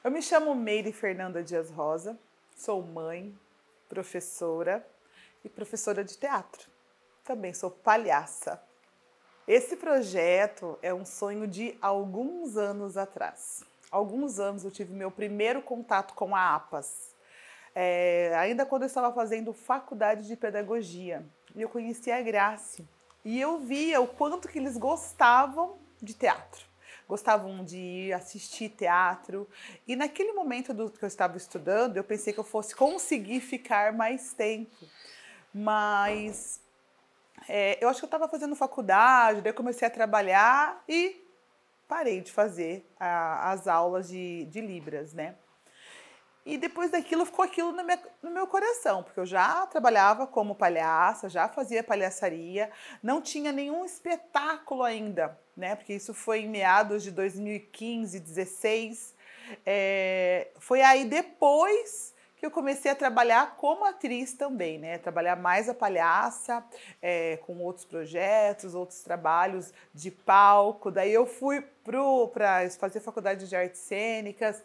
Eu me chamo Meire Fernanda Dias Rosa, sou mãe, professora e professora de teatro. Também sou palhaça. Esse projeto é um sonho de alguns anos atrás. Há alguns anos eu tive meu primeiro contato com a APAS. Ainda quando eu estava fazendo faculdade de pedagogia. E eu conheci a Grace. E eu via o quanto que eles gostavam de teatro. Gostavam de assistir teatro. E naquele momento que eu estava estudando, eu pensei que eu fosse conseguir ficar mais tempo. Mas eu acho que eu estava fazendo faculdade, daí eu comecei a trabalhar e parei de fazer as aulas de Libras, né? E depois daquilo ficou aquilo no meu coração, porque eu já trabalhava como palhaça, já fazia palhaçaria, não tinha nenhum espetáculo ainda, né? Porque isso foi em meados de 2015, 16. Foi aí depois que eu comecei a trabalhar como atriz também, né? Trabalhar mais a palhaça, com outros projetos, outros trabalhos de palco. Daí eu fui para fazer faculdade de artes cênicas,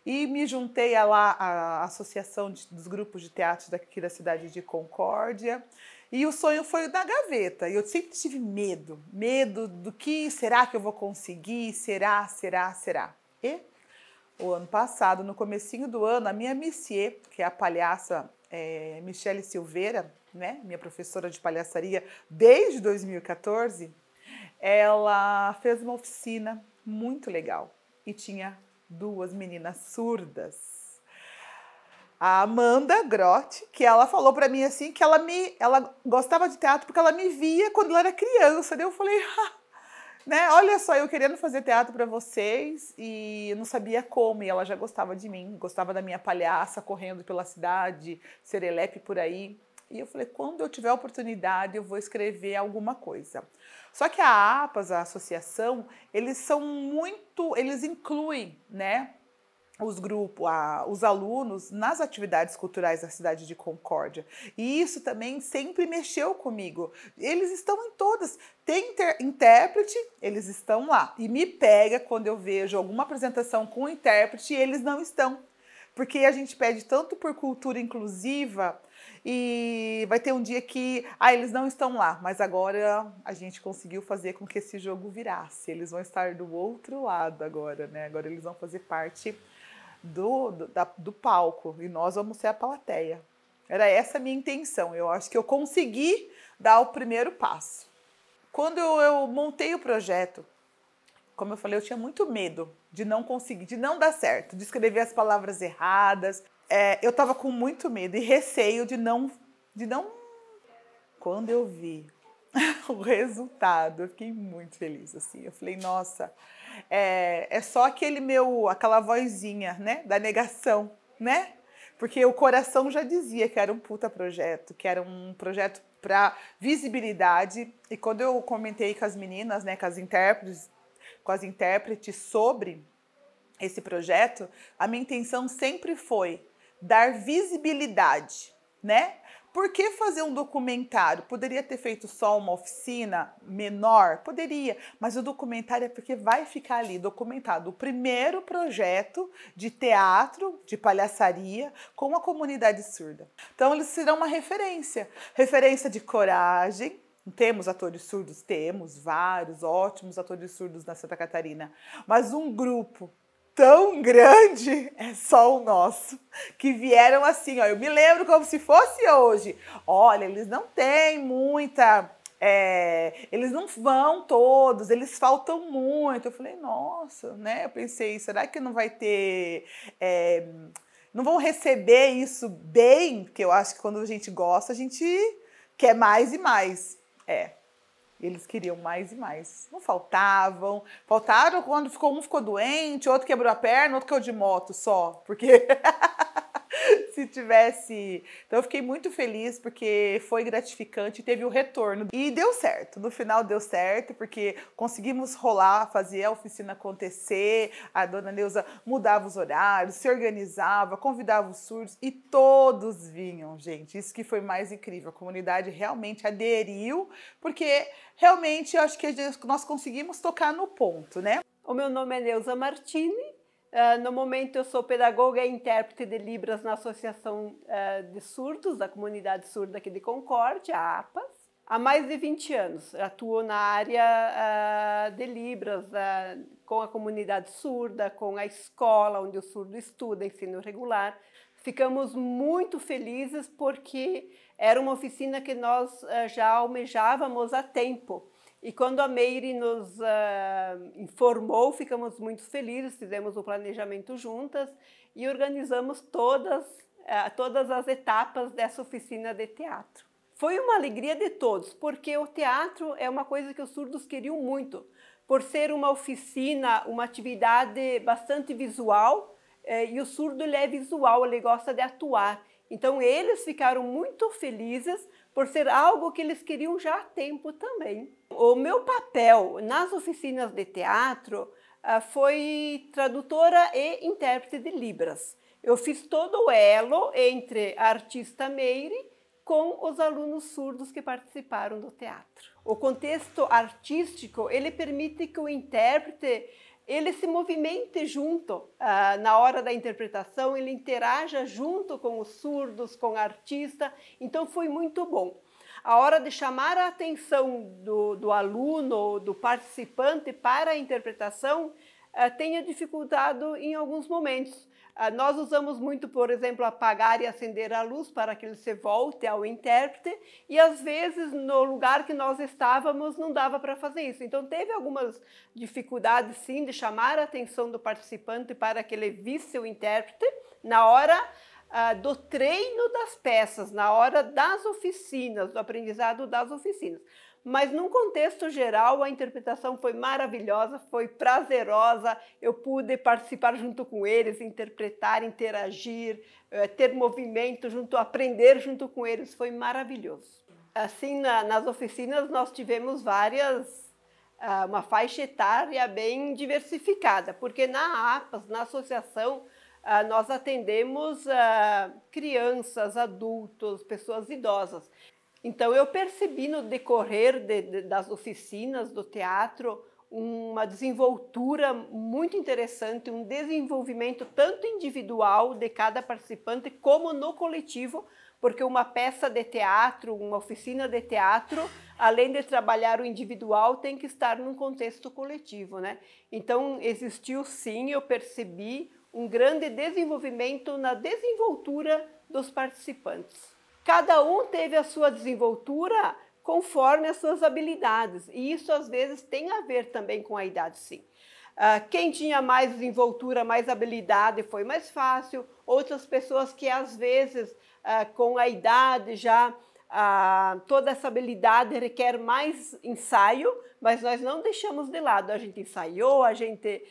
e me juntei à associação dos grupos de teatro daqui da cidade de Concórdia. E o sonho foi da gaveta. E eu sempre tive medo do que será que eu vou conseguir? Será? E o ano passado, no comecinho do ano, a minha Missier, que é a palhaça Michele Silveira, né, minha professora de palhaçaria desde 2014, ela fez uma oficina muito legal e tinha 2 meninas surdas. A Amanda Grotti, que ela falou para mim assim que ela gostava de teatro porque ela me via quando ela era criança. Daí eu falei, né, olha só, eu querendo fazer teatro para vocês e eu não sabia como, e ela já gostava de mim, gostava da minha palhaça correndo pela cidade, serelepe por aí. E eu falei, quando eu tiver a oportunidade, eu vou escrever alguma coisa. Só que a APAS, a associação, eles incluem, né, os grupos, os alunos nas atividades culturais da cidade de Concórdia. E isso também sempre mexeu comigo. Eles estão em todas. Tem intérprete, eles estão lá. E me pega quando eu vejo alguma apresentação com intérprete e eles não estão. Porque a gente pede tanto por cultura inclusiva e vai ter um dia que eles não estão lá, mas agora a gente conseguiu fazer com que esse jogo virasse. Eles vão estar do outro lado agora, né? Agora eles vão fazer parte do palco e nós vamos ser a plateia. Era essa a minha intenção. Eu acho que eu consegui dar o primeiro passo. Quando eu montei o projeto, como eu falei, eu tinha muito medo de não conseguir, de não dar certo, de escrever as palavras erradas. Eu estava com muito medo e receio de não. Quando eu vi o resultado, eu fiquei muito feliz, assim. Eu falei, nossa, é só aquela vozinha, né, da negação, né? Porque o coração já dizia que era um puta projeto, que era um projeto para visibilidade. E quando eu comentei com as meninas, né, com as intérpretes sobre esse projeto, a minha intenção sempre foi dar visibilidade, né? Por que fazer um documentário? Poderia ter feito só uma oficina menor? Poderia, mas o documentário é porque vai ficar ali documentado o primeiro projeto de teatro, de palhaçaria, com a comunidade surda. Então eles serão uma referência de coragem. Temos atores surdos? Temos vários ótimos atores surdos na Santa Catarina, mas um grupo tão grande é só o nosso, que vieram assim, ó, eu me lembro como se fosse hoje. Olha, eles não têm muita, eles não vão todos, eles faltam muito. Eu falei, nossa, né? Eu pensei, será que não vai ter, não vão receber isso bem? Porque eu acho que quando a gente gosta, a gente quer mais e mais. Eles queriam mais e mais. Não faltavam. Faltaram quando um ficou doente, outro quebrou a perna, outro caiu de moto só. Porque se tivesse... Então eu fiquei muito feliz porque foi gratificante, teve o retorno. E deu certo. No final deu certo, porque conseguimos rolar, fazer a oficina acontecer. A dona Neuza mudava os horários, se organizava, convidava os surdos e todos vinham, gente. Isso que foi mais incrível. A comunidade realmente aderiu, porque realmente eu acho que nós conseguimos tocar no ponto, né? O meu nome é Neuza Martini, No momento eu sou pedagoga e intérprete de Libras na Associação de Surdos, da Comunidade Surda aqui de Concórdia, a APAS. Há mais de 20 anos atuo na área de Libras, com a comunidade surda, com a escola onde o surdo estuda, ensino regular. Ficamos muito felizes porque era uma oficina que nós já almejávamos há tempo. E quando a Meire nos informou, ficamos muito felizes, fizemos o planejamento juntas e organizamos todas as etapas dessa oficina de teatro. Foi uma alegria de todos, porque o teatro é uma coisa que os surdos queriam muito, por ser uma oficina, uma atividade bastante visual, e o surdo ele é visual, ele gosta de atuar. Então eles ficaram muito felizes por ser algo que eles queriam já há tempo também. O meu papel nas oficinas de teatro foi tradutora e intérprete de Libras. Eu fiz todo o elo entre a artista Meire com os alunos surdos que participaram do teatro. O contexto artístico, ele permite que o intérprete ele se movimente junto na hora da interpretação, ele interaja junto com os surdos, com o artista, então foi muito bom. A hora de chamar a atenção do aluno, do participante para a interpretação, tenha dificultado em alguns momentos. Nós usamos muito, por exemplo, apagar e acender a luz para que ele se volte ao intérprete e às vezes no lugar que nós estávamos não dava para fazer isso. Então teve algumas dificuldades sim de chamar a atenção do participante para que ele visse o intérprete na hora do treino das peças, na hora das oficinas, do aprendizado das oficinas. Mas num contexto geral a interpretação foi maravilhosa, foi prazerosa, eu pude participar junto com eles, interpretar, interagir, ter movimento junto, aprender junto com eles, foi maravilhoso. Assim, nas oficinas nós tivemos uma faixa etária bem diversificada, porque na APAS, na associação, nós atendemos crianças, adultos, pessoas idosas. Então eu percebi no decorrer das oficinas do teatro uma desenvoltura muito interessante, um desenvolvimento tanto individual de cada participante como no coletivo, porque uma peça de teatro, uma oficina de teatro, além de trabalhar o individual, tem que estar num contexto coletivo, né? Então existiu sim, eu percebi um grande desenvolvimento na desenvoltura dos participantes. Cada um teve a sua desenvoltura conforme as suas habilidades, e isso às vezes tem a ver também com a idade, sim. Quem tinha mais desenvoltura, mais habilidade foi mais fácil, outras pessoas que às vezes com a idade já toda essa habilidade requer mais ensaio, mas nós não deixamos de lado, a gente ensaiou, a gente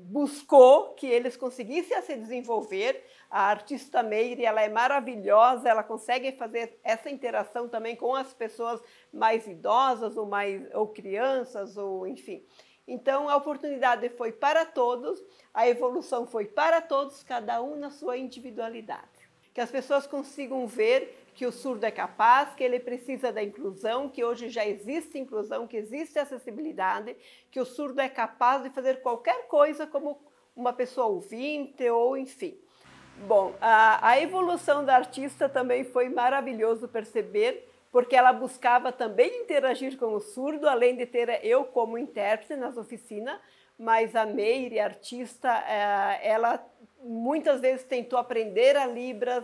buscou que eles conseguissem se desenvolver. A artista Meire, ela é maravilhosa, ela consegue fazer essa interação também com as pessoas mais idosas ou crianças, ou enfim. Então a oportunidade foi para todos, a evolução foi para todos, cada um na sua individualidade. Que as pessoas consigam ver que o surdo é capaz, que ele precisa da inclusão, que hoje já existe inclusão, que existe acessibilidade, que o surdo é capaz de fazer qualquer coisa como uma pessoa ouvinte ou enfim. Bom, a evolução da artista também foi maravilhoso perceber, porque ela buscava também interagir com o surdo, além de ter eu como intérprete nas oficinas, mas a Meire, a artista, ela muitas vezes tentou aprender a Libras,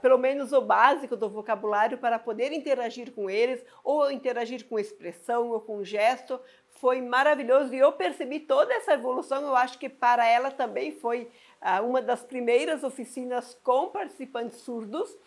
pelo menos o básico do vocabulário, para poder interagir com eles, ou interagir com expressão ou com gesto. Foi maravilhoso e eu percebi toda essa evolução. Eu acho que para ela também foi uma das primeiras oficinas com participantes surdos.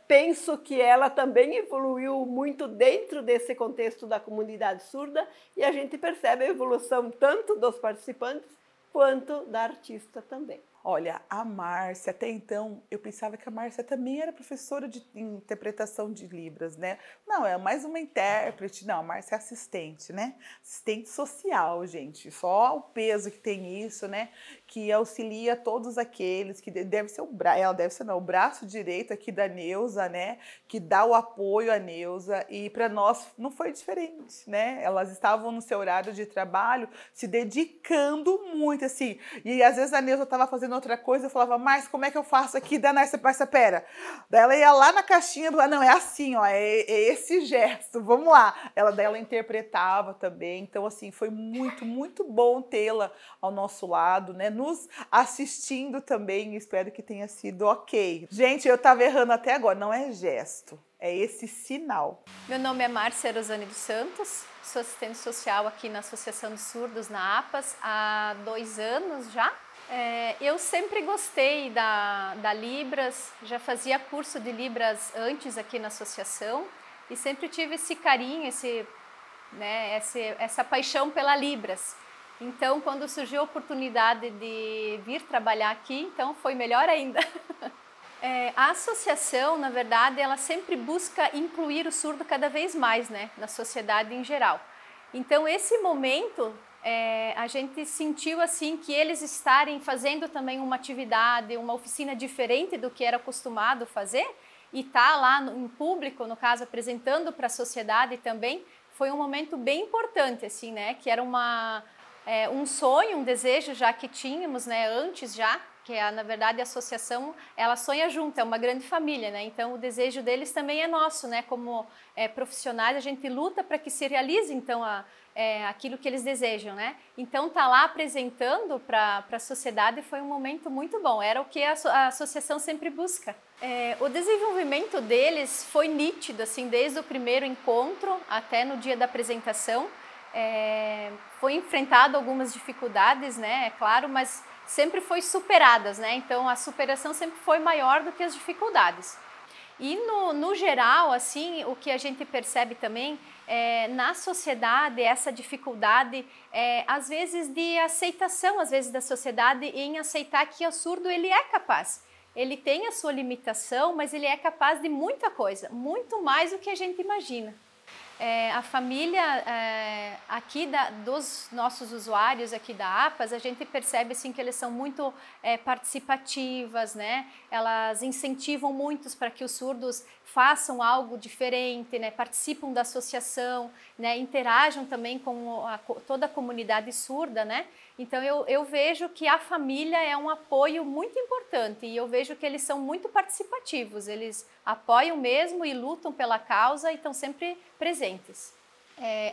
Penso que ela também evoluiu muito dentro desse contexto da comunidade surda e a gente percebe a evolução tanto dos participantes quanto da artista também. Olha, a Márcia, até então, eu pensava que a Márcia também era professora de interpretação de Libras, né? Não, é mais uma intérprete. Não, a Márcia é assistente, né? Assistente social, gente. Só o peso que tem isso, né? Que auxilia todos aqueles que deve ser ela deve ser não, o braço direito aqui da Neuza, né? Que dá o apoio à Neuza. E para nós não foi diferente, né? Elas estavam no seu horário de trabalho, se dedicando muito, assim. E às vezes a Neuza estava fazendo outra coisa, eu falava, mas como é que eu faço aqui? Daí Márcia, pera. Daí ela ia lá na caixinha, não, é assim, ó, é esse gesto, vamos lá. Daí ela interpretava também. Então, assim, foi muito, muito bom tê-la ao nosso lado, né? Nos assistindo também, espero que tenha sido ok. Gente, eu tava errando até agora, não é gesto, é esse sinal. Meu nome é Márcia Rosane dos Santos, sou assistente social aqui na Associação de Surdos, na APAS, há 2 anos já. Eu sempre gostei da Libras, já fazia curso de Libras antes aqui na associação e sempre tive esse carinho, essa paixão pela Libras. Então, quando surgiu a oportunidade de vir trabalhar aqui, então foi melhor ainda. A associação, na verdade, ela sempre busca incluir o surdo cada vez mais, né, na sociedade em geral. Então, esse momento, a gente sentiu assim que eles estarem fazendo também uma atividade, uma oficina diferente do que era acostumado fazer e tá lá em público, no caso, apresentando para a sociedade também, foi um momento bem importante, assim, né, que era um sonho, um desejo já que tínhamos, né, antes já, que na verdade a associação, ela sonha junto, é uma grande família, né? Então o desejo deles também é nosso, né? Como profissionais, a gente luta para que se realize então aquilo que eles desejam, né? Então tá lá apresentando para a sociedade foi um momento muito bom, era o que a associação sempre busca. O desenvolvimento deles foi nítido, assim, desde o primeiro encontro até no dia da apresentação. Foi enfrentado algumas dificuldades, né? É claro, mas sempre foi superadas, né? Então a superação sempre foi maior do que as dificuldades. E no geral, assim, o que a gente percebe também na sociedade, essa dificuldade, às vezes de aceitação, às vezes da sociedade em aceitar que o surdo ele é capaz. Ele tem a sua limitação, mas ele é capaz de muita coisa, muito mais do que a gente imagina. A família aqui dos nossos usuários aqui da APAS, a gente percebe assim que eles são muito participativas, né? Elas incentivam muitos para que os surdos façam algo diferente, né? Participam da associação, né? Interajam também com toda a comunidade surda, né? Então eu vejo que a família é um apoio muito importante e eu vejo que eles são muito participativos, eles apoiam mesmo e lutam pela causa e estão sempre presentes.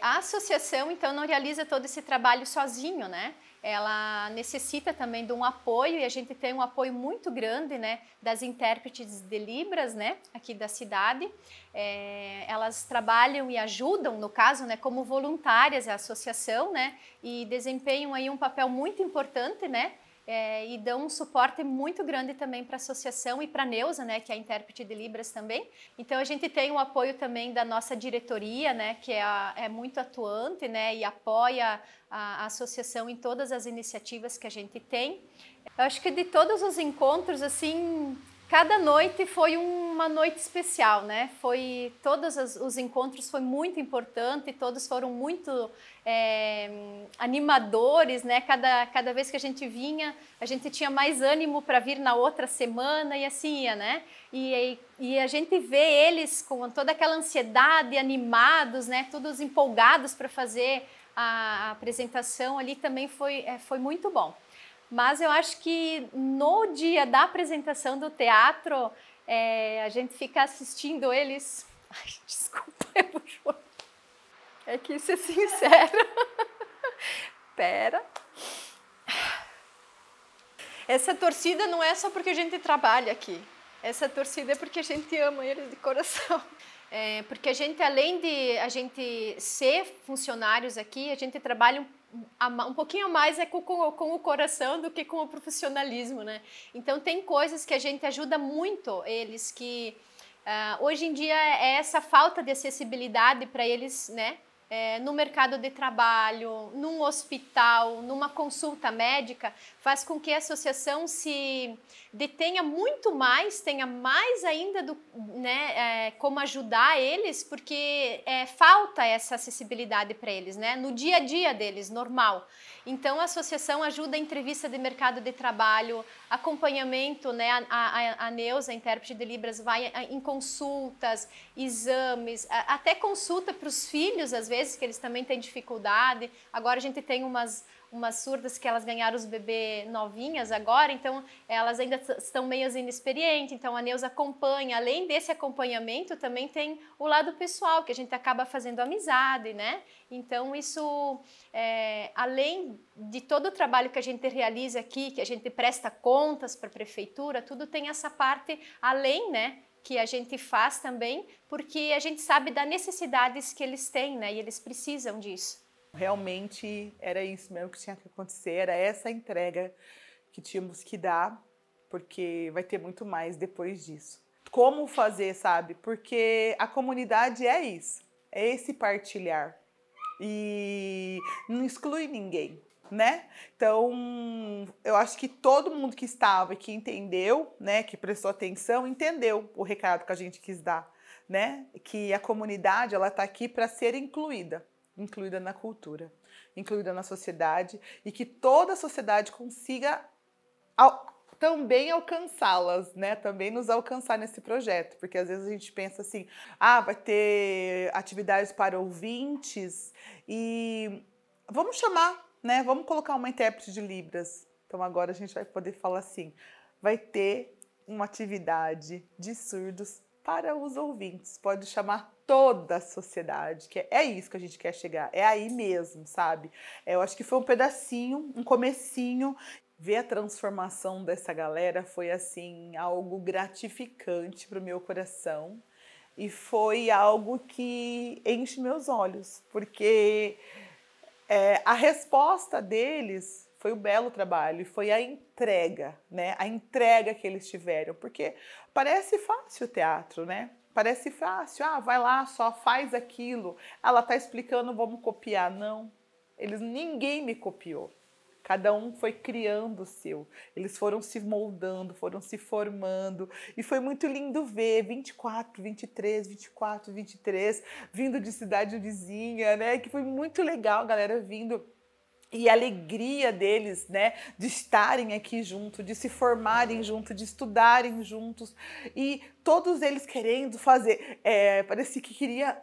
A associação então não realiza todo esse trabalho sozinho, né? Ela necessita também de um apoio e a gente tem um apoio muito grande, né, das intérpretes de Libras, né, aqui da cidade. Elas trabalham e ajudam, no caso, né, como voluntárias à associação, né, e desempenham aí um papel muito importante, né, e dão um suporte muito grande também para a associação e para a Neuza, né, que é a intérprete de Libras também. Então a gente tem o apoio também da nossa diretoria, né, que é muito atuante, né, e apoia a associação em todas as iniciativas que a gente tem. Eu acho que de todos os encontros, assim, cada noite foi uma noite especial, né? Todos os encontros foi muito importante, todos foram muito animadores, né? Cada vez que a gente vinha, a gente tinha mais ânimo para vir na outra semana e assim ia, né? E a gente vê eles com toda aquela ansiedade, animados, né? Todos empolgados para fazer a apresentação ali também foi muito bom. Mas eu acho que no dia da apresentação do teatro, a gente fica assistindo eles... Ai, desculpa, eu vou chorar. É que isso é sincero. Pera. Essa torcida não é só porque a gente trabalha aqui. Essa torcida é porque a gente ama eles de coração. Porque a gente, além de a gente ser funcionários aqui, a gente trabalha um pouquinho mais com o coração do que com o profissionalismo, né? Então tem coisas que a gente ajuda muito eles, que hoje em dia é essa falta de acessibilidade para eles, né? no mercado de trabalho, num hospital, numa consulta médica, faz com que a associação se detenha muito mais, tenha mais ainda como ajudar eles, porque falta essa acessibilidade para eles, né? No dia a dia deles, normal. Então, a associação ajuda a entrevista de mercado de trabalho, acompanhamento, né? A Neuza, a intérprete de Libras, vai em consultas, exames, até consulta para os filhos, às vezes, que eles também têm dificuldade. Agora a gente tem umas surdas que elas ganharam os bebês novinhas agora, então elas ainda estão meio inexperientes, então a Neuza acompanha. Além desse acompanhamento, também tem o lado pessoal, que a gente acaba fazendo amizade, né? Então isso, além de todo o trabalho que a gente realiza aqui, que a gente presta contas para a prefeitura, tudo tem essa parte além, né? Que a gente faz também, porque a gente sabe das necessidades que eles têm, né? E eles precisam disso. Realmente era isso mesmo que tinha que acontecer, era essa entrega que tínhamos que dar, porque vai ter muito mais depois disso. Como fazer, sabe? Porque a comunidade é isso, é esse partilhar e não exclui ninguém, né? Então, eu acho que todo mundo que estava e que entendeu, né, que prestou atenção, entendeu o recado que a gente quis dar, né? Que a comunidade, ela está aqui para ser incluída na cultura, incluída na sociedade, e que toda a sociedade consiga também alcançá-las, né? Também nos alcançar nesse projeto, porque às vezes a gente pensa assim, vai ter atividades para ouvintes e vamos chamar, né? Vamos colocar uma intérprete de Libras. Então agora a gente vai poder falar assim, vai ter uma atividade de surdos para os ouvintes, pode chamar toda a sociedade, que é isso que a gente quer chegar, é aí mesmo, sabe? Eu acho que foi um pedacinho, um comecinho. Ver a transformação dessa galera foi, assim, algo gratificante para o meu coração e foi algo que enche meus olhos, porque a resposta deles foi o belo trabalho, foi a entrega, né? A entrega que eles tiveram, porque parece fácil o teatro, né? Parece fácil, vai lá, só faz aquilo. Ela está explicando, vamos copiar. Não, ninguém me copiou. Cada um foi criando o seu. Eles foram se moldando, foram se formando. E foi muito lindo ver 24, 23, 24, 23, vindo de cidade vizinha, né? Que foi muito legal, a galera vindo. E a alegria deles, né, de estarem aqui junto, de se formarem junto, de estudarem juntos. E todos eles querendo fazer. Parecia que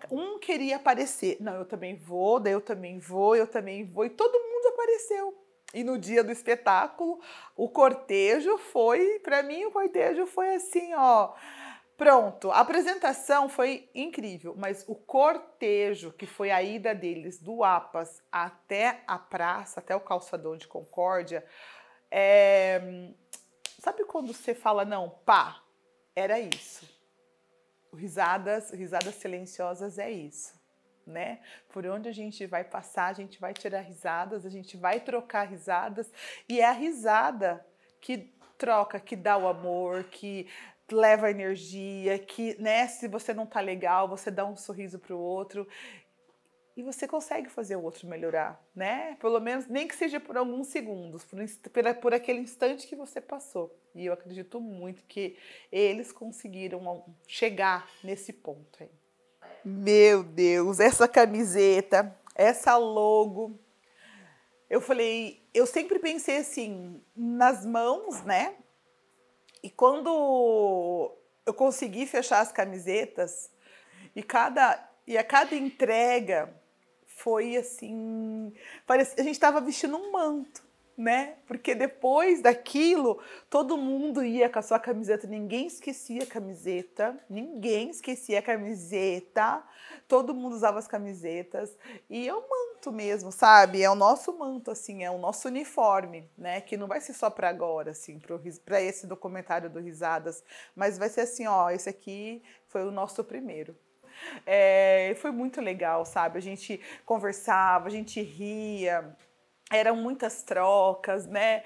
um queria aparecer. Não, eu também vou, daí eu também vou, eu também vou. E todo mundo apareceu. E no dia do espetáculo, o cortejo foi, para mim, assim, ó. Pronto, a apresentação foi incrível, mas o cortejo, que foi a ida deles do APAS até a praça, até o calçadão de Concórdia, sabe quando você fala, não, pá, era isso. Risadas silenciosas é isso, né? Por onde a gente vai passar, a gente vai tirar risadas, a gente vai trocar risadas, e é a risada que troca, que dá o amor, que leva a energia, que, né, se você não tá legal, você dá um sorriso pro outro e você consegue fazer o outro melhorar, né? Pelo menos, nem que seja por alguns segundos, por aquele instante que você passou. E eu acredito muito que eles conseguiram chegar nesse ponto aí. Meu Deus, essa camiseta, essa logo. Eu sempre pensei assim, nas mãos, né? E quando eu consegui fechar as camisetas, e a cada entrega foi assim, a gente estava vestindo um manto, né? Porque depois daquilo, todo mundo ia com a sua camiseta, ninguém esquecia a camiseta, todo mundo usava as camisetas, e é um manto mesmo, sabe? É o nosso manto, assim, é o nosso uniforme, né? Que não vai ser só para agora, assim, para esse documentário do Risadas, mas vai ser assim, ó, esse aqui foi o nosso primeiro. Foi muito legal, sabe? A gente conversava, a gente ria, eram muitas trocas, né?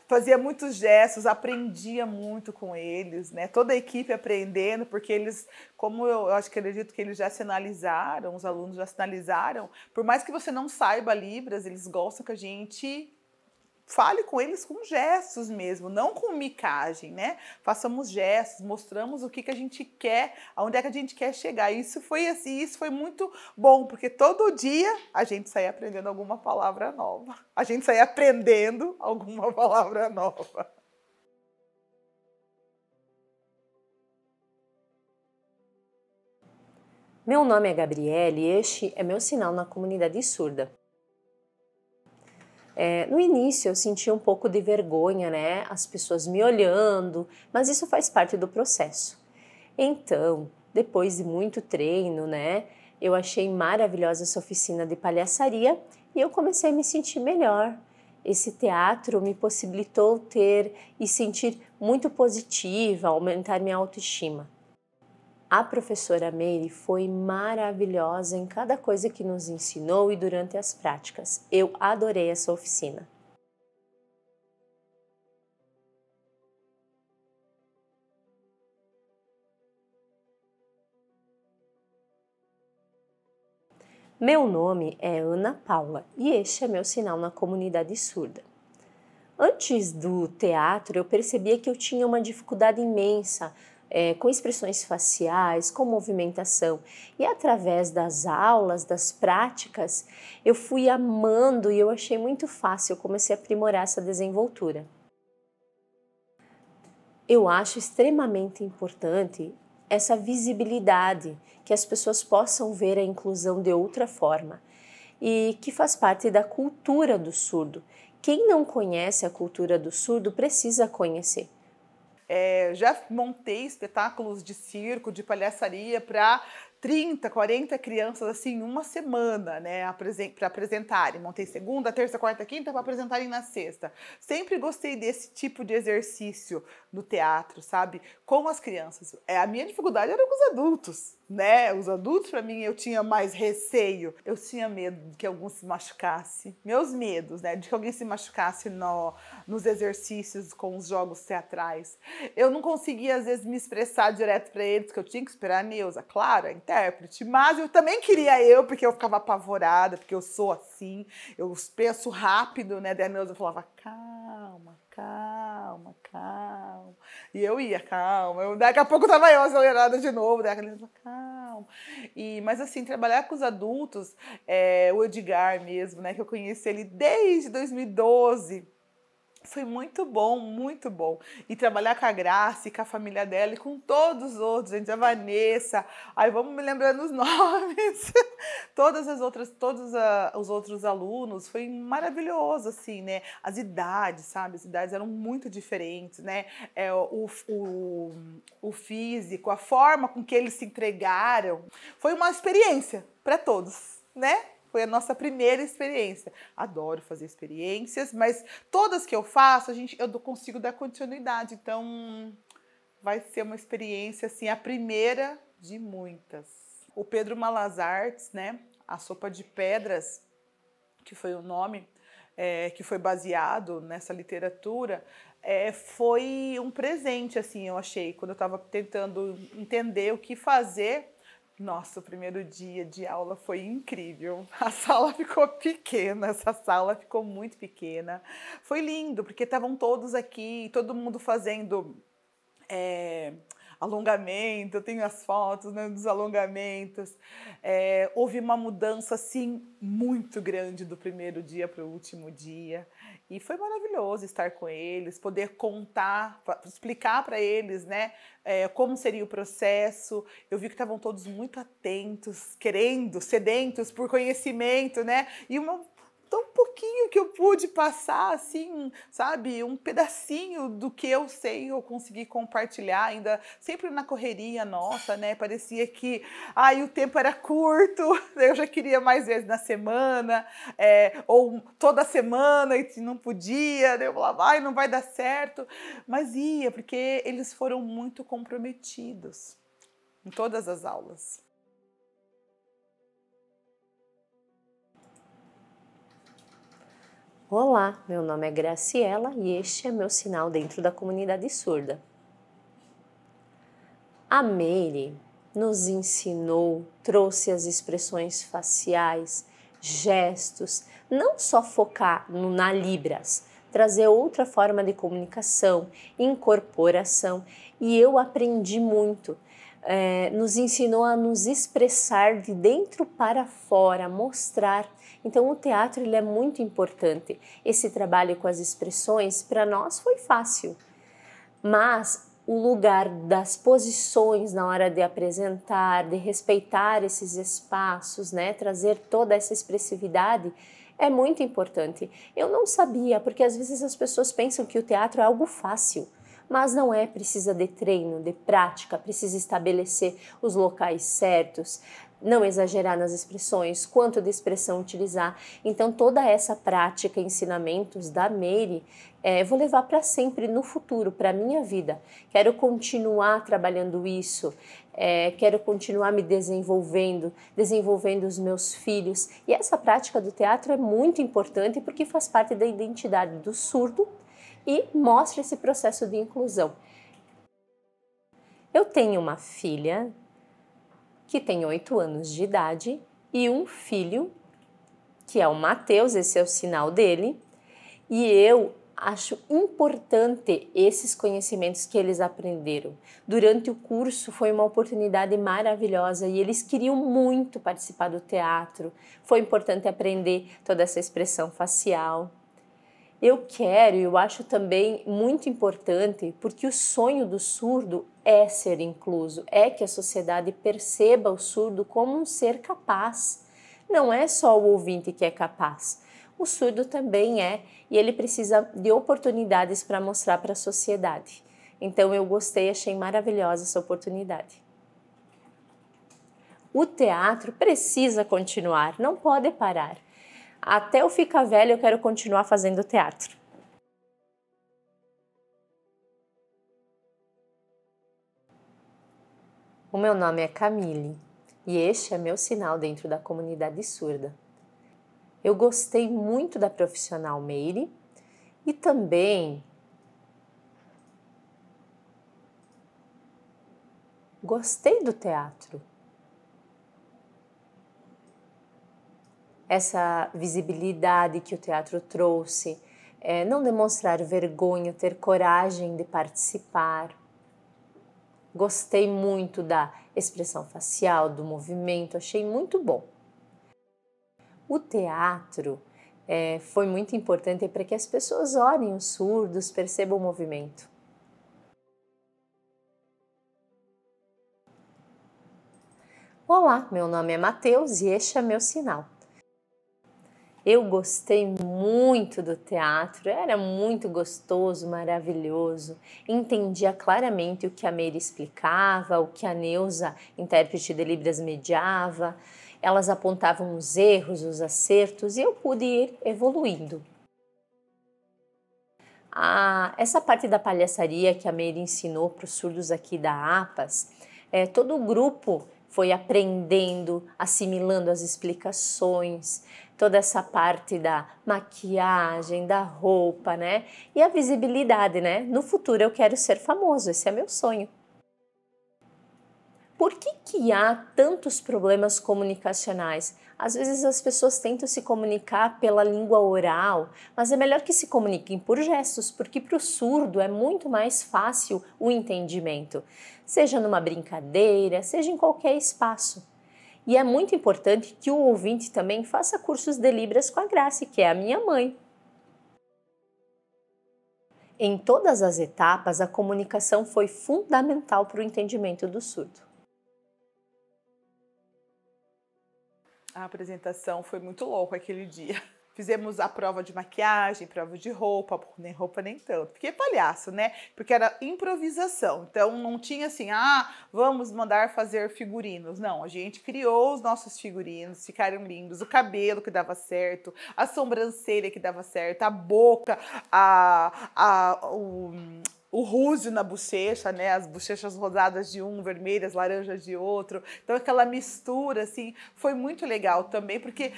fazia muitos gestos, aprendia muito com eles, né? Toda a equipe aprendendo, porque eles, como eu acho que acredito que eles já sinalizaram, os alunos já sinalizaram, por mais que você não saiba Libras, eles gostam que a gente fale com eles com gestos mesmo, não com micagem, né? Façamos gestos, mostramos o que a gente quer, aonde é que a gente quer chegar. Isso foi assim, isso foi muito bom, porque todo dia a gente saía aprendendo alguma palavra nova. A gente saía aprendendo alguma palavra nova. Meu nome é Gabriele e este é meu sinal na comunidade surda. No início eu senti um pouco de vergonha, né? As pessoas me olhando, mas isso faz parte do processo. Então, depois de muito treino, né? Eu achei maravilhosa essa oficina de palhaçaria e eu comecei a me sentir melhor. Esse teatro me possibilitou ter e sentir muito positiva, aumentar minha autoestima. A professora Meire foi maravilhosa em cada coisa que nos ensinou e durante as práticas. Eu adorei essa oficina. Meu nome é Ana Paula e este é meu sinal na comunidade surda. Antes do teatro, eu percebia que eu tinha uma dificuldade imensa com expressões faciais, com movimentação. E através das aulas, das práticas, eu fui amando e eu achei muito fácil, eu comecei a aprimorar essa desenvoltura. Eu acho extremamente importante essa visibilidade, que as pessoas possam ver a inclusão de outra forma e que faz parte da cultura do surdo. Quem não conhece a cultura do surdo precisa conhecer. Já montei espetáculos de circo, de palhaçaria para 30, 40 crianças assim, uma semana, né, para apresentarem. Montei segunda, terça, quarta, quinta para apresentarem na sexta. Sempre gostei desse tipo de exercício no teatro, sabe? Com as crianças. A minha dificuldade era com os adultos, né? Os adultos, para mim, eu tinha mais receio. Eu tinha medo de que algum se machucasse. Meus medos, né? De que alguém se machucasse nos exercícios com os jogos teatrais. Eu não conseguia, às vezes, me expressar direto para eles, que eu tinha que esperar a Neuza, claro, a intérprete. Mas eu também queria porque eu ficava apavorada, porque eu sou assim, eu penso rápido, né? Daí a Neuza falava, calma, calma, calma. E eu ia, calma. Daqui a pouco tava eu acelerada de novo, daí ela falava, calma. Mas assim, trabalhar com os adultos, o Edgar mesmo, né? Que eu conheci ele desde 2012. Foi muito bom, muito bom. E trabalhar com a Graça e com a família dela e com todos os outros, gente, a Vanessa. Aí vamos me lembrando os nomes. Todos os outros alunos, foi maravilhoso, assim, né? As idades, sabe? As idades eram muito diferentes, né? O físico, a forma com que eles se entregaram. Foi uma experiência para todos, né? Foi a nossa primeira experiência. Adoro fazer experiências, mas todas que eu faço, eu consigo dar continuidade. Então, vai ser uma experiência, assim, a primeira de muitas. O Pedro Malazartes, né? A Sopa de Pedras, que foi o nome que foi baseado nessa literatura, foi um presente, assim, eu achei, quando eu estava tentando entender o que fazer. Nossa, o primeiro dia de aula foi incrível. A sala ficou pequena, essa sala ficou muito pequena. Foi lindo, porque estavam todos aqui, todo mundo fazendo alongamento. Eu tenho as fotos, né, dos alongamentos. Houve uma mudança, assim, muito grande do primeiro dia para o último dia. E foi maravilhoso estar com eles, poder contar, explicar para eles, né, como seria o processo. Eu vi que estavam todos muito atentos, querendo, sedentos por conhecimento, né? E tão pouquinho que eu pude passar, assim, sabe? Um pedacinho do que eu sei, eu consegui compartilhar, ainda sempre na correria nossa, né? Parecia que o tempo era curto, eu já queria mais vezes na semana, ou toda semana e não podia, eu falava, não vai dar certo. Mas ia, porque eles foram muito comprometidos em todas as aulas. Olá, meu nome é Graciela e este é meu sinal dentro da comunidade surda. A Meire nos ensinou, trouxe as expressões faciais, gestos, não só focar na Libras, trazer outra forma de comunicação, incorporação, e eu aprendi muito. Nos ensinou a nos expressar de dentro para fora, mostrar. Então o teatro ele é muito importante. Esse trabalho com as expressões para nós foi fácil, mas o lugar das posições na hora de apresentar, de respeitar esses espaços, né, trazer toda essa expressividade é muito importante. Eu não sabia, porque às vezes as pessoas pensam que o teatro é algo fácil. Mas não é, precisa de treino, de prática, precisa estabelecer os locais certos, não exagerar nas expressões, quanto de expressão utilizar. Então toda essa prática, ensinamentos da Meire, vou levar para sempre no futuro, para a minha vida. Quero continuar trabalhando isso, quero continuar me desenvolvendo os meus filhos. E essa prática do teatro é muito importante porque faz parte da identidade do surdo e mostra esse processo de inclusão. Eu tenho uma filha que tem 8 anos de idade e um filho que é o Matheus, esse é o sinal dele, e eu acho importante esses conhecimentos que eles aprenderam. Durante o curso foi uma oportunidade maravilhosa e eles queriam muito participar do teatro. Foi importante aprender toda essa expressão facial. Eu acho também muito importante, porque o sonho do surdo é ser incluso, é que a sociedade perceba o surdo como um ser capaz. Não é só o ouvinte que é capaz, o surdo também é, e ele precisa de oportunidades para mostrar para a sociedade. Então eu gostei, achei maravilhosa essa oportunidade. O teatro precisa continuar, não pode parar. Até eu ficar velha, eu quero continuar fazendo teatro. O meu nome é Camille e este é meu sinal dentro da comunidade surda. Eu gostei muito da profissional Meire e também gostei do teatro. Essa visibilidade que o teatro trouxe, não demonstrar vergonha, ter coragem de participar. Gostei muito da expressão facial, do movimento, achei muito bom. O teatro foi muito importante para que as pessoas olhem os surdos, percebam o movimento. Olá, meu nome é Matheus e este é meu sinal. Eu gostei muito do teatro, era muito gostoso, maravilhoso. Entendia claramente o que a Meire explicava, o que a Neuza, intérprete de Libras, mediava. Elas apontavam os erros, os acertos e eu pude ir evoluindo. Essa parte da palhaçaria que a Meire ensinou para os surdos aqui da APAS, todo o grupo foi aprendendo, assimilando as explicações, toda essa parte da maquiagem, da roupa, né? E a visibilidade, né? No futuro eu quero ser famoso, esse é meu sonho. Por que há tantos problemas comunicacionais? Às vezes as pessoas tentam se comunicar pela língua oral, mas é melhor que se comuniquem por gestos, porque para o surdo é muito mais fácil o entendimento, seja numa brincadeira, seja em qualquer espaço. E é muito importante que o ouvinte também faça cursos de Libras com a Grace, que é a minha mãe. Em todas as etapas, a comunicação foi fundamental para o entendimento do surdo. A apresentação foi muito louca aquele dia. Fizemos a prova de maquiagem, prova de roupa nem tanto. Fiquei palhaço, né? Porque era improvisação. Então não tinha assim, vamos mandar fazer figurinos. Não, a gente criou os nossos figurinos, ficaram lindos. O cabelo que dava certo, a sobrancelha que dava certo, a boca, o rúsio na bochecha, né? As bochechas rosadas de um, vermelhas, laranjas de outro. Então aquela mistura, assim, foi muito legal também, porque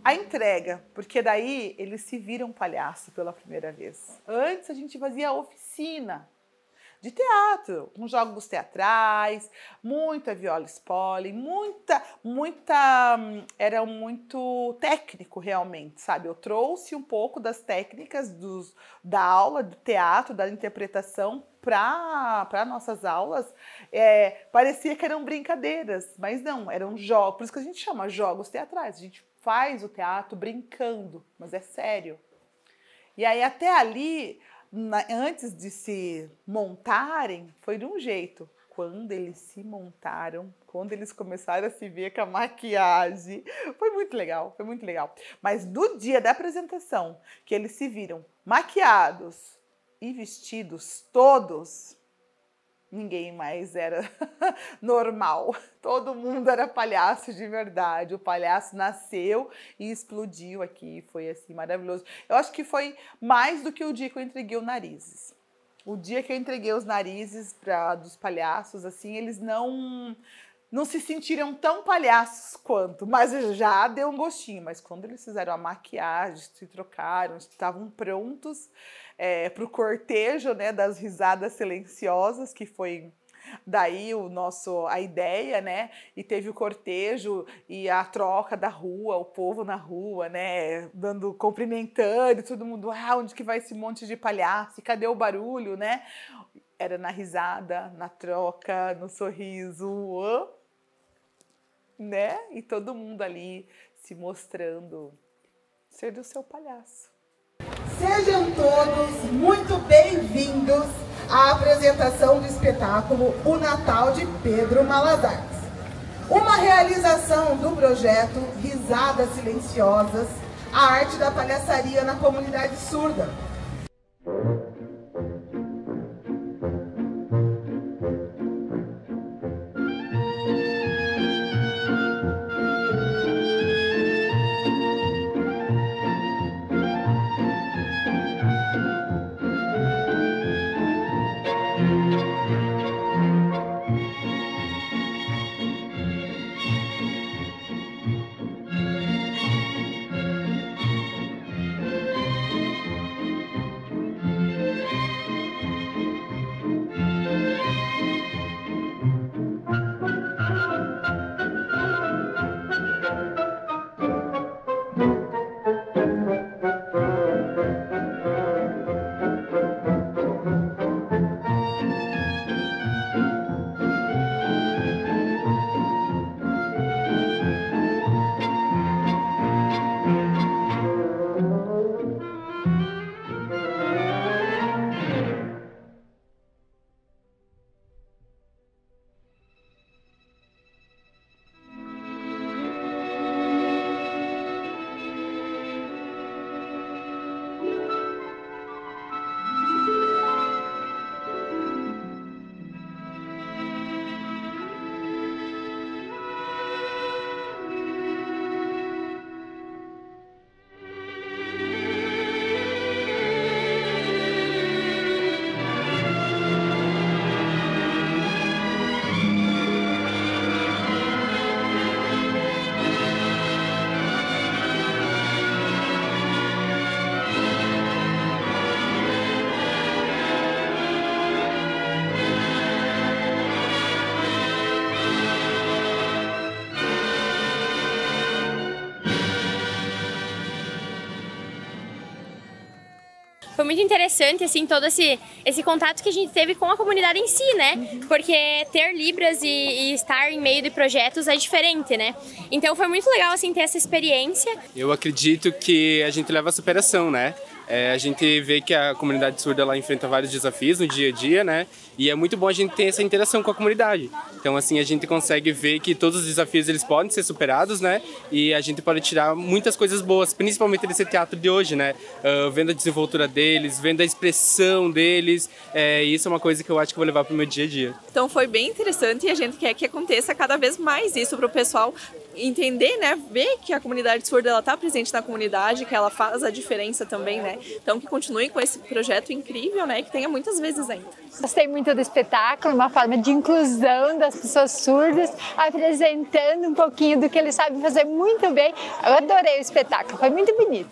a entrega, porque daí eles se viram palhaço pela primeira vez. Antes a gente fazia oficina de teatro, com jogos teatrais, muita viola spoiler, era muito técnico realmente, sabe? Eu trouxe um pouco das técnicas da aula do teatro, da interpretação para nossas aulas. Parecia que eram brincadeiras, mas não, eram jogos, por isso que a gente chama jogos teatrais, a gente faz o teatro brincando, mas é sério. E aí até ali, antes de se montarem, foi de um jeito. Quando eles se montaram, quando eles começaram a se ver com a maquiagem, foi muito legal, foi muito legal. Mas no dia da apresentação, que eles se viram maquiados e vestidos todos, ninguém mais era normal. Todo mundo era palhaço de verdade. O palhaço nasceu e explodiu aqui. Foi assim, maravilhoso. Eu acho que foi mais do que o dia que eu entreguei os narizes. O dia que eu entreguei os narizes dos palhaços, assim, eles não se sentiram tão palhaços quanto, mas já deu um gostinho. Mas quando eles fizeram a maquiagem, se trocaram, estavam prontos para o cortejo, né, das risadas silenciosas, que foi daí a ideia, né? E teve o cortejo e a troca da rua, o povo na rua, né? Cumprimentando, e todo mundo, onde que vai esse monte de palhaço? E cadê o barulho, né? Era na risada, na troca, no sorriso, né? E todo mundo ali se mostrando ser do seu palhaço. Sejam todos muito bem-vindos à apresentação do espetáculo O Natal de Pedro Malas-Artes. Uma realização do projeto Risadas Silenciosas, a arte da palhaçaria na comunidade surda. Foi muito interessante, assim, todo esse contato que a gente teve com a comunidade em si, né? Porque ter Libras e estar em meio de projetos é diferente, né? Então foi muito legal, assim, ter essa experiência. Eu acredito que a gente leva a superação, né? A gente vê que a comunidade surda ela enfrenta vários desafios no dia a dia, né? E é muito bom a gente ter essa interação com a comunidade. Então, assim, a gente consegue ver que todos os desafios eles podem ser superados, né? E a gente pode tirar muitas coisas boas, principalmente desse teatro de hoje, né? Vendo a desenvoltura deles, vendo a expressão deles. Isso é uma coisa que eu acho que eu vou levar para o meu dia a dia. Então foi bem interessante e a gente quer que aconteça cada vez mais isso para o pessoal entender, né, ver que a comunidade surda ela está presente na comunidade, que ela faz a diferença também, né? Então que continue com esse projeto incrível, né, e que tenha muitas vezes ainda. Gostei muito do espetáculo, uma forma de inclusão das pessoas surdas, apresentando um pouquinho do que eles sabem fazer muito bem. Eu adorei o espetáculo, foi muito bonito.